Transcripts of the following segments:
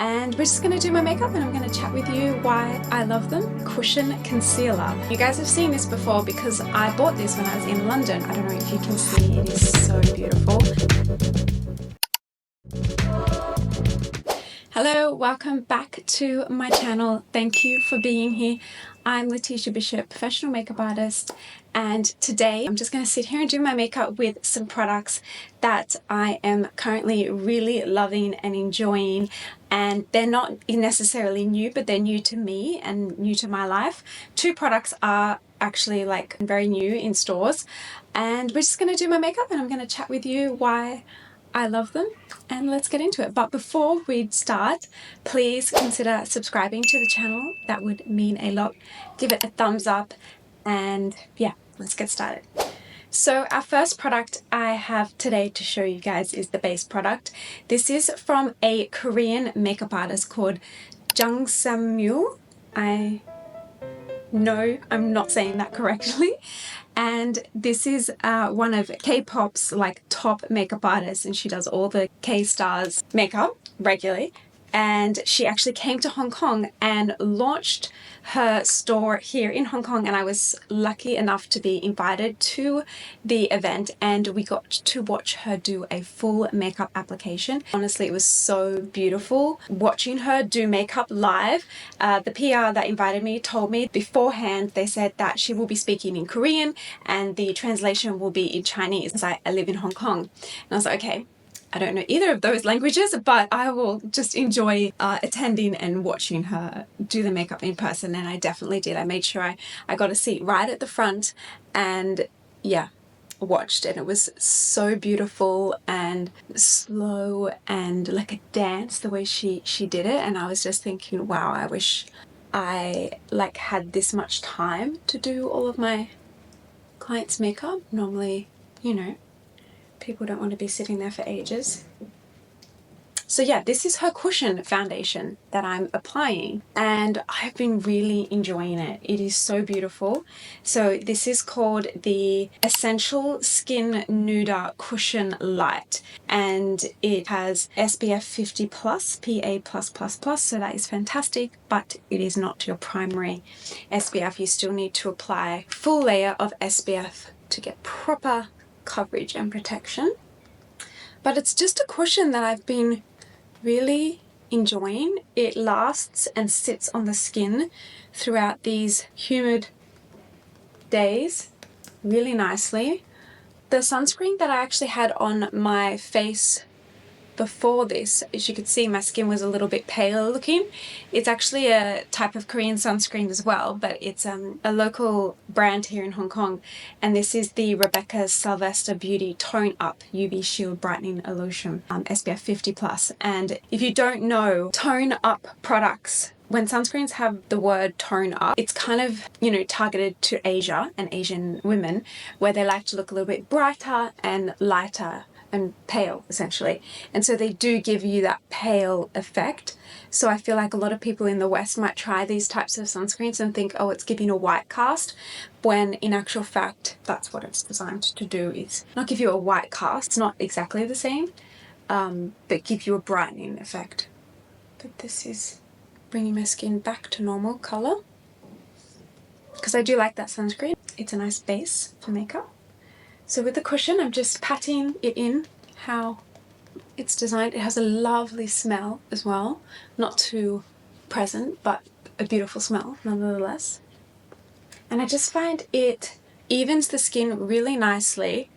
and we're just going to do my makeup and I'm going to chat with you why I love them. Cushion Concealer. You guys have seen this before because I bought this when I was in London. I don't know if you can see, it is so beautiful. Hello, welcome back to my channel. Thank you for being here. I'm Leticia Bishop, professional makeup artist, and today I'm just going to sit here and do my makeup with some products that I am currently really loving and enjoying. And they're not necessarily new, but they're new to me and new to my life. Two products are actually like very new in stores, and we're just going to do my makeup and I'm going to chat with you why I love them, and let's get into it. But before we start, please consider subscribing to the channel. That would mean a lot. Give it a thumbs up, and yeah, let's get started. So our first product I have today to show you guys is the base product. This is from a Korean makeup artist called Jung. No, I'm not saying that correctly. And this is one of K-pop's like top makeup artists, and she does all the K-stars makeup regularly. And she actually came to Hong Kong and launched her store here in Hong Kong, and I was lucky enough to be invited to the event and we got to watch her do a full makeup application. Honestly, it was so beautiful watching her do makeup live. The PR that invited me told me beforehand, they said that she will be speaking in Korean and the translation will be in Chinese, as I live in Hong Kong. And I was like, okay, I don't know either of those languages, but I will just enjoy attending and watching her do the makeup in person, and I definitely did. I made sure I got a seat right at the front and yeah, watched, and it was so beautiful and slow and like a dance the way she did it. And I was just thinking, wow, I wish I like had this much time to do all of my clients' makeup. Normally, you know, people don't want to be sitting there for ages. So yeah, this is her cushion foundation that I'm applying, and I've been really enjoying it. It is so beautiful. So this is called the Essential Skin Nuder Cushion Light, and it has SPF 50 plus, PA+++, so that is fantastic, but it is not your primary SPF. You still need to apply full layer of SPF to get proper coverage and protection. But it's just a cushion that I've been really enjoying. It lasts and sits on the skin throughout these humid days really nicely. The sunscreen that I actually had on my face before this, as you could see, my skin was a little bit paler looking. It's actually a type of Korean sunscreen as well, but it's a local brand here in Hong Kong, and this is the Rebecca Sylvester Beauty Tone Up UV Shield Brightening Lotion, SPF 50 plus. And if you don't know, tone up products, when sunscreens have the word tone up, it's kind of, you know, targeted to Asia and Asian women, where they like to look a little bit brighter and lighter and pale essentially, and so they do give you that pale effect. So I feel like a lot of people in the West might try these types of sunscreens and think, oh, it's giving a white cast, when in actual fact that's what it's designed to do, is not give you a white cast. It's not exactly the same, but give you a brightening effect. But this is bringing my skin back to normal color, because I do like that sunscreen. It's a nice base for makeup. So with the cushion, I'm just patting it in how it's designed. It has a lovely smell as well. Not too present, but a beautiful smell nonetheless. And I just find it evens the skin really nicely.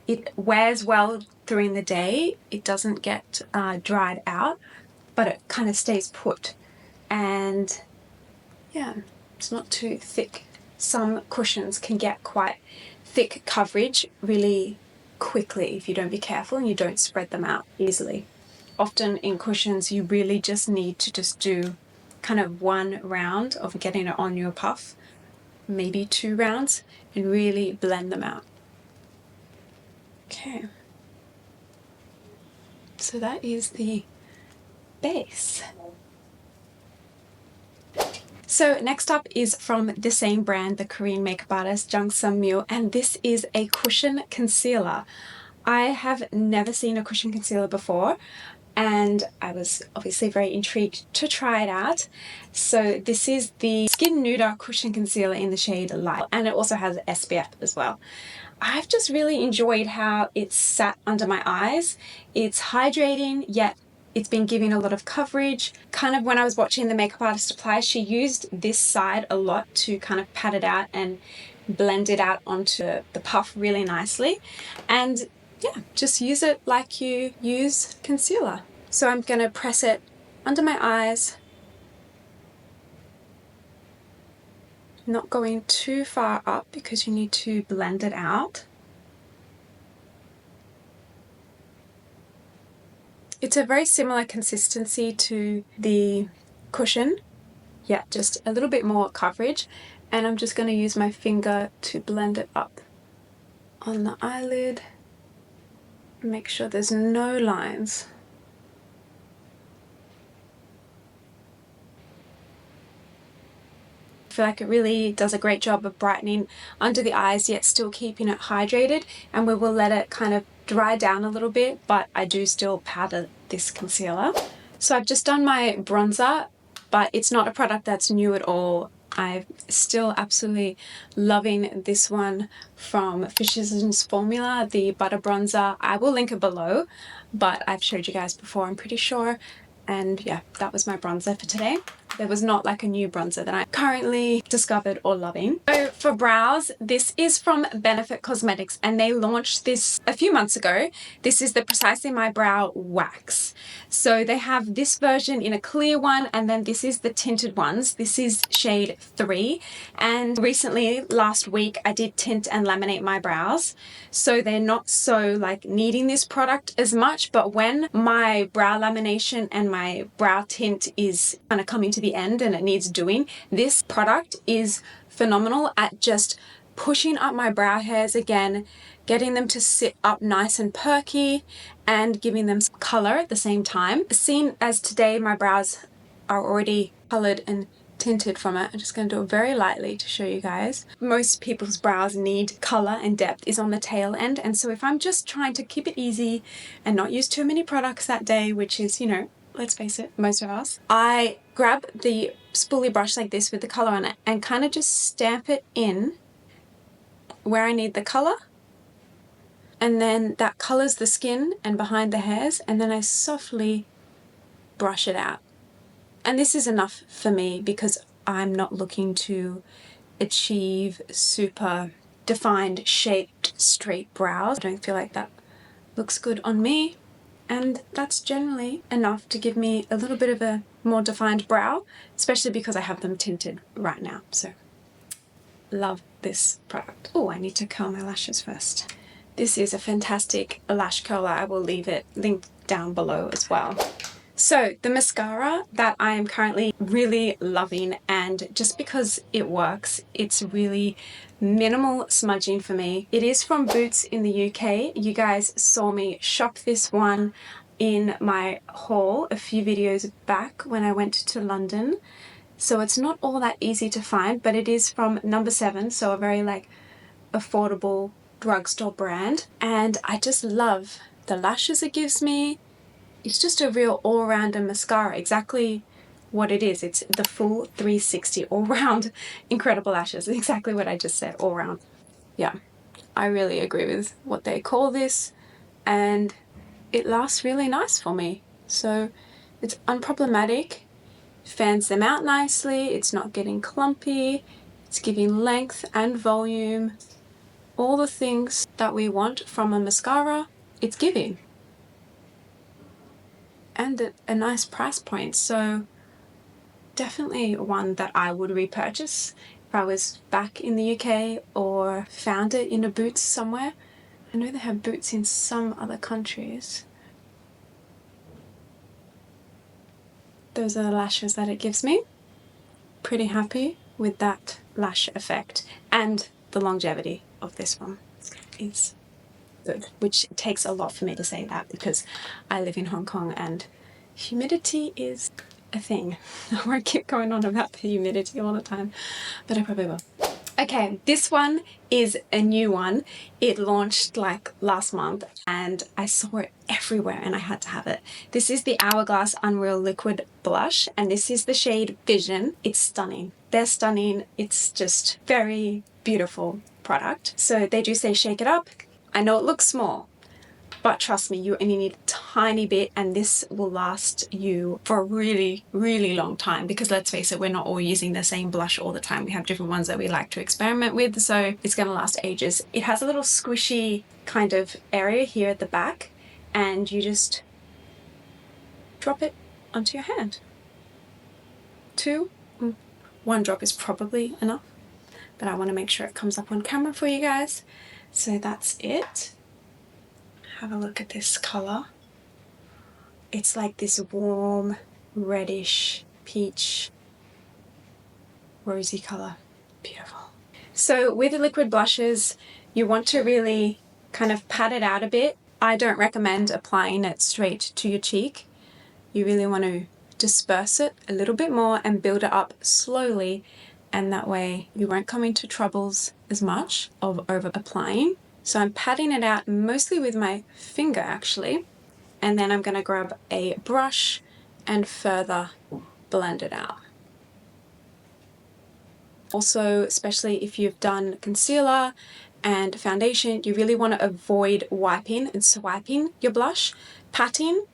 It wears well during the day. It doesn't get dried out, but it kind of stays put. And yeah, it's not too thick. Some cushions can get quite thick coverage really quickly if you don't be careful and you don't spread them out easily. Often in cushions you really just need to just do kind of one round of getting it on your puff, maybe 2 rounds, and really blend them out. Okay, so that is the base. So next up is from the same brand, the Korean makeup artist Jung, and this is a cushion concealer. I have never seen a cushion concealer before, and I was obviously very intrigued to try it out. So this is the Skin Nuder Cushion Concealer in the shade Light, and it also has SPF as well. I've just really enjoyed how it's sat under my eyes. It's hydrating, yet it's been giving a lot of coverage. Kind of when I was watching the makeup artist apply, she used this side a lot to kind of pat it out and blend it out onto the puff really nicely. And yeah, just use it like you use concealer. So I'm going to press it under my eyes, not going too far up because you need to blend it out. It's a very similar consistency to the cushion, yeah, just a little bit more coverage. And I'm just going to use my finger to blend it up on the eyelid. Make sure there's no lines. I feel like it really does a great job of brightening under the eyes, yet still keeping it hydrated. And we will let it kind of dry down a little bit, but I do still powder this concealer. So I've just done my bronzer, but it's not a product that's new at all. I'm still absolutely loving this one from Physicians Formula, the butter bronzer. I will link it below, but I've showed you guys before, I'm pretty sure. And yeah, that was my bronzer for today. There was not like a new bronzer that I currently discovered or loving. So for brows, this is from Benefit Cosmetics, and they launched this a few months ago. This is the Precisely My Brow Wax. So they have this version in a clear one, and then this is the tinted ones. This is shade 3. And recently, last week, I did tint and laminate my brows. So they're not so like needing this product as much, but when my brow lamination and my brow tint is kind of coming to the end and it needs doing, this product is phenomenal at just pushing up my brow hairs again, getting them to sit up nice and perky and giving them some color at the same time. Seeing as today my brows are already colored and tinted from it, I'm just going to do it very lightly to show you guys. Most people's brows need color and depth is on the tail end, and so if I'm just trying to keep it easy and not use too many products that day, which is, you know, let's face it, most of us, I grab the spoolie brush like this with the color on it and kind of just stamp it in where I need the color, and then that colors the skin and behind the hairs, and then I softly brush it out. And this is enough for me because I'm not looking to achieve super defined, shaped, straight brows. I don't feel like that looks good on me. And that's generally enough to give me a little bit of a more defined brow, especially because I have them tinted right now. So, love this product. Oh, I need to curl my lashes first. This is a fantastic lash curler. I will leave it linked down below as well. So the mascara that I am currently really loving, and just because it works, it's really minimal smudging for me. It is from Boots in the UK. You guys saw me shop this one in my haul a few videos back when I went to London. So it's not all that easy to find, but it is from Number 7, so a very like affordable drugstore brand. And I just love the lashes it gives me. It's just a real all-rounder mascara, exactly what it is. It's the full 360 all-round incredible lashes, exactly what I just said, all-round. Yeah, I really agree with what they call this, and it lasts really nice for me. So it's unproblematic, fans them out nicely, it's not getting clumpy, it's giving length and volume, all the things that we want from a mascara, it's giving. And at a nice price point, so definitely one that I would repurchase if I was back in the UK or found it in a Boots somewhere. I know they have Boots in some other countries. Those are the lashes that it gives me. Pretty happy with that lash effect, and the longevity of this one is good, which takes a lot for me to say that because I live in Hong Kong and humidity is a thing. I won't keep going on about the humidity all the time, but I probably will. Okay, this one is a new one. It launched like last month and I saw it everywhere and I had to have it. This is the Hourglass Unreal Liquid Blush and this is the shade Vision. It's stunning. They're stunning. It's just very beautiful product. So they do say shake it up. I know it looks small, but trust me, you only need a tiny bit and this will last you for a really, really long time because let's face it, we're not all using the same blush all the time. We have different ones that we like to experiment with, so it's going to last ages. It has a little squishy kind of area here at the back and you just drop it onto your hand. One drop is probably enough, but I want to make sure it comes up on camera for you guys. So that's it. Have a look at this color. It's like this warm reddish peach rosy color. Beautiful. So with the liquid blushes, you want to really kind of pat it out a bit. I don't recommend applying it straight to your cheek. You really want to disperse it a little bit more and build it up slowly, and that way you won't come into troubles as much of over applying. So I'm patting it out mostly with my finger actually, and then I'm going to grab a brush and further blend it out. Also, especially if you've done concealer and foundation, you really want to avoid wiping and swiping your blush. Patting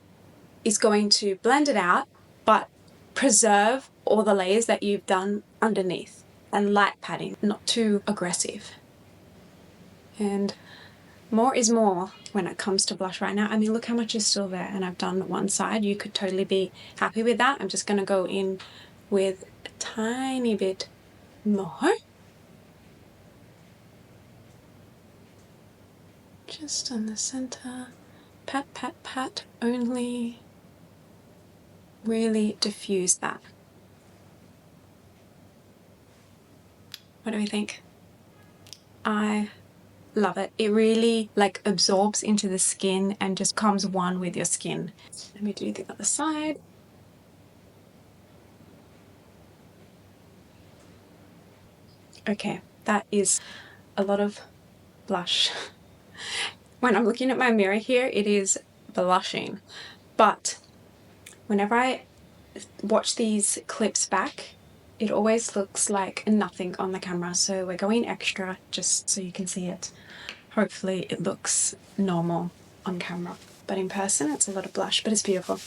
is going to blend it out, but preserve all the layers that you've done underneath. And light patting, not too aggressive. And more is more when it comes to blush right now. I mean, look how much is still there, and I've done one side. You could totally be happy with that. I'm just going to go in with a tiny bit more. Just on the center. Pat, pat, pat. Only really diffuse that. What do we think? I love it. It really like absorbs into the skin and just comes one with your skin. Let me do the other side. Okay, that is a lot of blush. When I'm looking at my mirror here, it is blushing. But whenever I watch these clips back, it always looks like nothing on the camera. So we're going extra just so you can see it. Hopefully it looks normal on camera, but in person it's a lot of blush, but it's beautiful.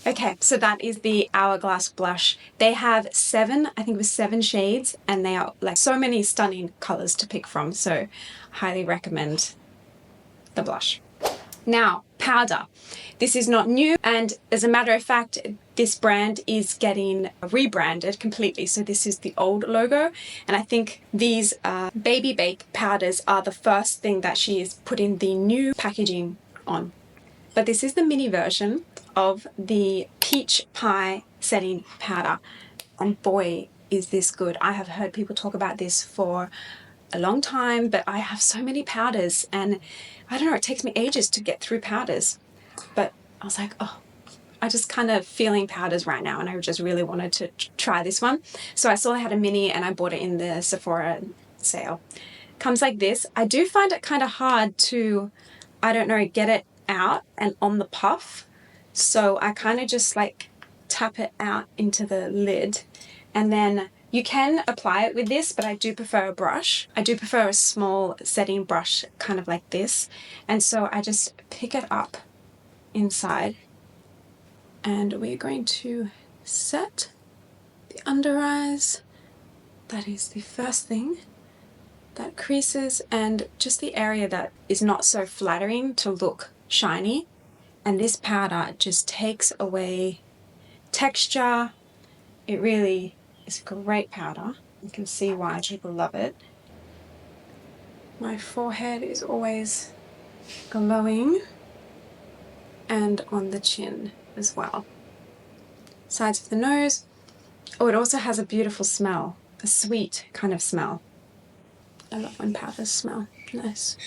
Okay, so that is the Hourglass blush. They have I think it was 7 shades, and they are like so many stunning colors to pick from, so highly recommend the blush. Now, powder. This is not new, and as a matter of fact, this brand is getting rebranded completely. So this is the old logo, and I think these Baby Bake powders are the first thing that she is putting the new packaging on. But this is the mini version of the Peach Pie Setting Powder, and boy, is this good. I have heard people talk about this for a long time, but I have so many powders and I don't know, it takes me ages to get through powders. But I was like, oh, I just kind of feeling powders right now, and I just really wanted to try this one. So I saw they had a mini and I bought it in the Sephora sale. Comes like this. I do find it kind of hard to, I don't know, get it out and on the puff. So I kind of just like tap it out into the lid, and then you can apply it with this, but I do prefer a brush. I do prefer a small setting brush, kind of like this. And so I just pick it up inside, and we're going to set the under eyes. That is the first thing. That creases and just the area that is not so flattering to look shiny. And this powder just takes away texture. It really is a great powder. You can see why people love it. My forehead is always glowing, and on the chin as well. Sides of the nose. Oh, it also has a beautiful smell, a sweet kind of smell. I love when powders smell nice.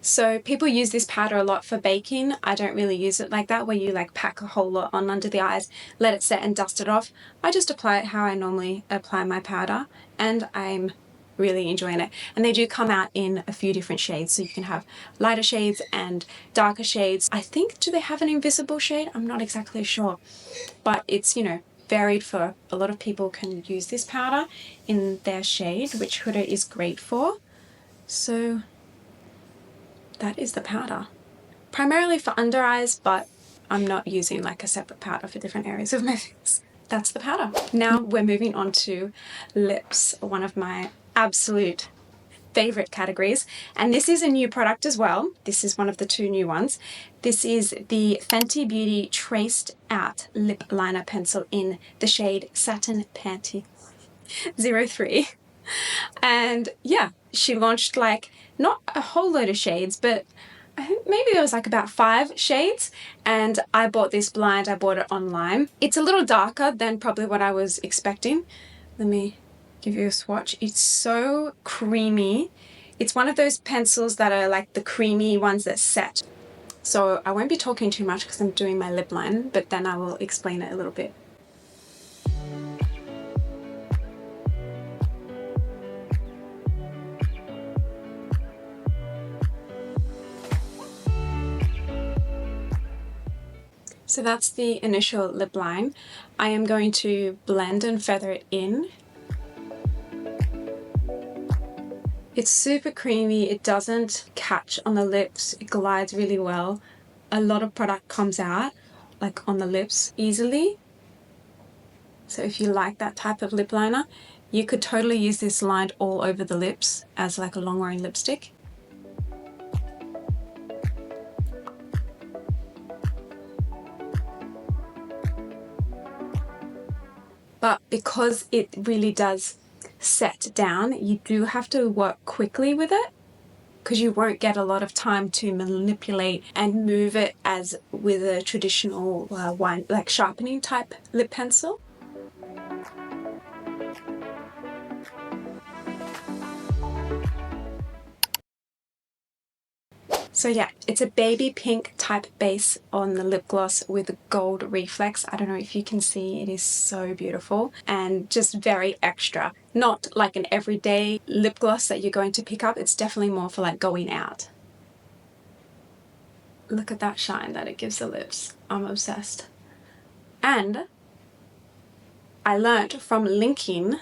So people use this powder a lot for baking. I don't really use it like that, where you like pack a whole lot on under the eyes, let it set and dust it off. I just apply it how I normally apply my powder, and I'm really enjoying it. And they do come out in a few different shades, so you can have lighter shades and darker shades. I think, do they have an invisible shade? I'm not exactly sure, but it's, you know, varied. For a lot of people can use this powder in their shade, which Huda is great for. So that is the powder, primarily for under eyes, but I'm not using like a separate powder for different areas of my face. That's the powder. Now we're moving on to lips, one of my absolute favorite categories, and this is a new product as well. This is one of the 2 new ones. This is the Fenty Beauty Traced Out Lip Liner Pencil in the shade Satin Panty 03. And yeah, she launched like not a whole load of shades, but I think maybe there was like about 5 shades, and I bought this blind. I bought it online. It's a little darker than probably what I was expecting. Let me give you a swatch. It's so creamy. It's one of those pencils that are like the creamy ones that set. So I won't be talking too much because I'm doing my lip line, but then I will explain it a little bit. So that's the initial lip line. I am going to blend and feather it in. It's super creamy. It doesn't catch on the lips. It glides really well. A lot of product comes out like on the lips easily. So if you like that type of lip liner, you could totally use this lined all over the lips as like a long wearing lipstick. But because it really does set down, you do have to work quickly with it, because you won't get a lot of time to manipulate and move it as with a traditional like sharpening type lip pencil. So yeah, it's a baby pink type base on the lip gloss with a gold reflex. I don't know if you can see, it is so beautiful and just very extra. Not like an everyday lip gloss that you're going to pick up. It's definitely more for like going out. Look at that shine that it gives the lips. I'm obsessed. And I learnt from linking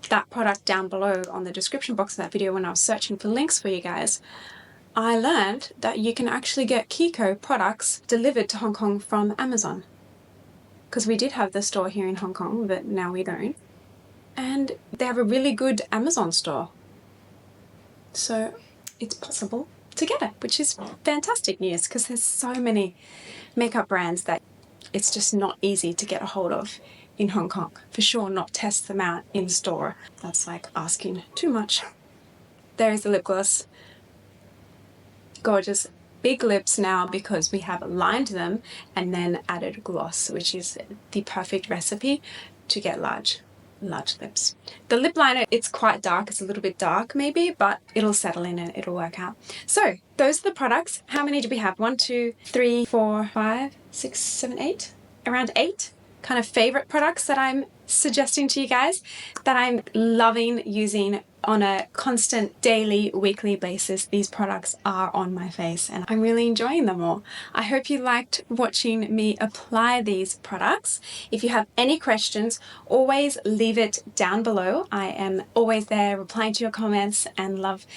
that product down below on the description box of that video when I was searching for links for you guys. I learned that you can actually get Kiko products delivered to Hong Kong from Amazon. Because we did have the store here in Hong Kong, but now we don't. And they have a really good Amazon store. So it's possible to get it, which is fantastic news, because there's so many makeup brands that it's just not easy to get a hold of in Hong Kong. For sure not test them out in store. That's like asking too much. There is the lip gloss. Gorgeous big lips now because we have lined them and then added gloss, which is the perfect recipe to get large lips. The lip liner, it's quite dark. It's a little bit dark maybe, but it'll settle in and it'll work out. So those are the products. How many do we have? 1, 2, 3, 4, 5, 6, 7, 8? Around 8 kind of favorite products that I'm suggesting to you guys that I'm loving using on a constant daily, weekly basis. These products are on my face and I'm really enjoying them all. I hope you liked watching me apply these products. If you have any questions, always leave it down below. I am always there replying to your comments and love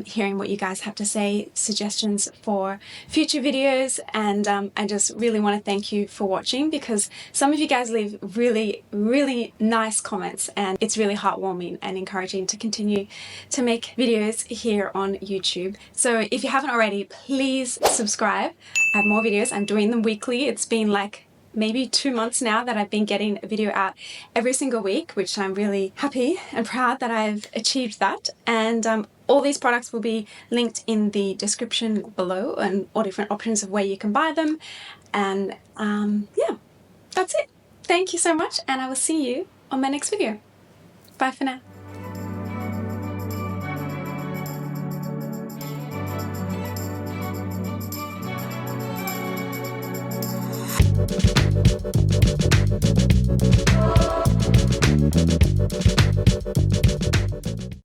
hearing what you guys have to say, suggestions for future videos, and I just really want to thank you for watching, because some of you guys leave really nice comments and it's really heartwarming and encouraging to continue to make videos here on YouTube. So if you haven't already, please subscribe. I have more videos. I'm doing them weekly. It's been like maybe 2 months now that I've been getting a video out every single week, which I'm really happy and proud that I've achieved that. And all these products will be linked in the description below, and all different options of where you can buy them. And yeah, that's it. Thank you so much, and I will see you on my next video. Bye for now.